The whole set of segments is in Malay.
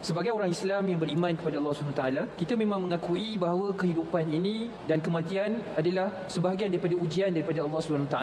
Sebagai orang Islam yang beriman kepada Allah SWT, kita memang mengakui bahawa kehidupan ini dan kematian adalah sebahagian daripada ujian daripada Allah SWT.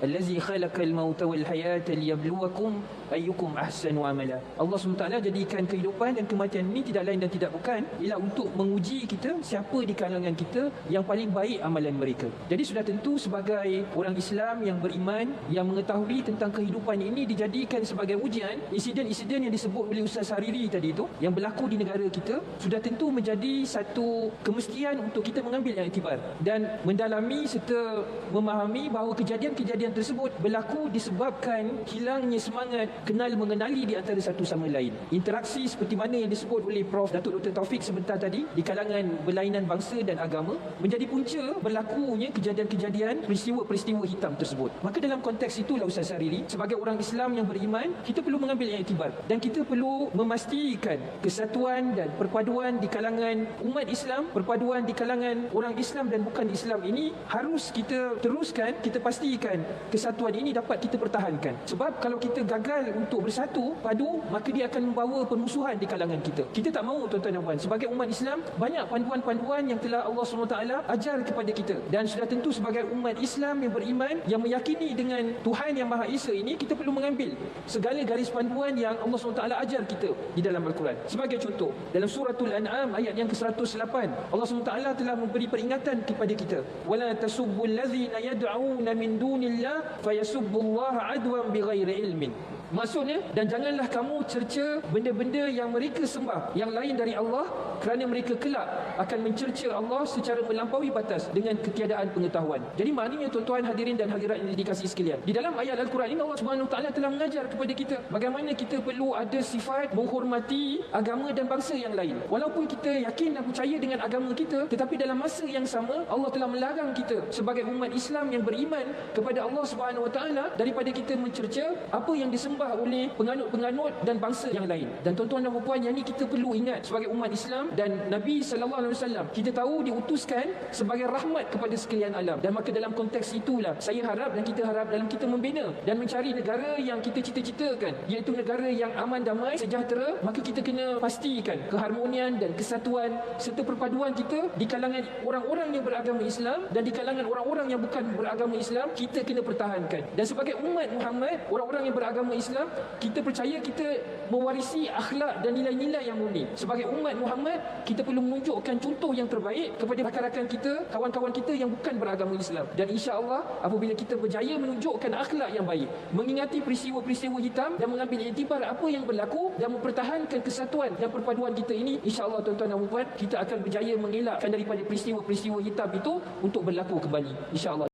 Allazi khalaqal mauta wal hayata liyabluwakum ayyukum ahsanu amala. Allah SWT jadikan kehidupan dan kematian ini tidak lain dan tidak bukan ialah untuk menguji kita siapa di kalangan kita yang paling baik amalan mereka. Jadi sudah tentu sebagai orang Islam yang beriman, yang mengetahui tentang kehidupan ini dijadikan sebagai ujian, insiden-insiden yang disebut oleh Ustaz Hariri tadi itu yang berlaku di negara kita sudah tentu menjadi satu kemestian untuk kita mengambil yang iktibar dan mendalami serta memahami bahawa kejadian-kejadian tersebut berlaku disebabkan hilangnya semangat kenal mengenali di antara satu sama lain. Interaksi seperti mana yang disebut oleh Prof. Datuk Dr. Taufik sebentar tadi di kalangan berlainan bangsa dan agama menjadi punca berlakunya kejadian-kejadian peristiwa-peristiwa hitam tersebut. Maka dalam konteks itulah Ustaz Hariri, sebagai orang Islam yang beriman, kita perlu mengambil yang iktibar dan kita perlu memastikan kesatuan dan perpaduan di kalangan umat Islam, perpaduan di kalangan orang Islam dan bukan Islam ini harus kita teruskan, kita pastikan kesatuan ini dapat kita pertahankan. Sebab kalau kita gagal untuk bersatu, padu, maka dia akan membawa permusuhan di kalangan kita. Kita tak mahu tuan-tuan dan puan. Sebagai umat Islam, banyak panduan-panduan yang telah Allah SWT ajar kepada kita. Dan sudah tentu sebagai umat Islam yang beriman, yang meyakini dengan Tuhan yang Maha Esa ini, kita perlu mengambil segala garis panduan yang Allah SWT ajar kita di dalam Al-Quran. Sebagai contoh, dalam suratul An'am ayat yang ke-108, Allah SWT telah memberi peringatan kepada kita. Wala tasubbul ladzina yad'una min dunillah fayasubbullaha adwan bighairi ilmin. Maksudnya, dan janganlah kamu cerca benda-benda yang mereka sembah yang lain dari Allah, kerana mereka kelak akan mencerca Allah secara melampaui batas dengan ketiadaan pengetahuan. Jadi maknanya tuan-tuan hadirin dan hadirat yang dikasihi sekalian, di dalam ayat Al-Quran ini Allah SWT telah mengajar kepada kita bagaimana kita perlu ada sifat menghormati agama dan bangsa yang lain. Walaupun kita yakin dan percaya dengan agama kita, tetapi dalam masa yang sama Allah telah melarang kita sebagai umat Islam yang beriman kepada Allah SWT daripada kita mencerca apa yang disembah oleh penganut-penganut dan bangsa yang lain. Dan tuan-tuan dan puan, yang ini kita perlu ingat sebagai umat Islam, dan Nabi SAW kita tahu diutuskan sebagai rahmat kepada sekalian alam. Dan maka dalam konteks itulah saya harap dan kita harap dalam kita membina dan mencari negara yang kita cita-citakan, iaitu negara yang aman, damai, sejahtera, maka kita kena pastikan keharmonian dan kesatuan serta perpaduan kita di kalangan orang-orang yang beragama Islam dan di kalangan orang-orang yang bukan beragama Islam, kita kena pertahankan. Dan sebagai umat Muhammad, orang-orang yang beragama Islam, kita percaya kita mewarisi akhlak dan nilai-nilai yang murni. Sebagai umat Muhammad, kita perlu menunjukkan contoh yang terbaik kepada rakan-rakan kita, kawan-kawan kita yang bukan beragama Islam. Dan insya-Allah apabila kita berjaya menunjukkan akhlak yang baik, mengingati peristiwa-peristiwa hitam dan mengambil iktibar apa yang berlaku dan mempertahankan kesatuan dan perpaduan kita ini, insya-Allah tuan-tuan dan puan, kita akan berjaya mengelakkan daripada peristiwa-peristiwa hitam itu untuk berlaku kembali, insya-Allah.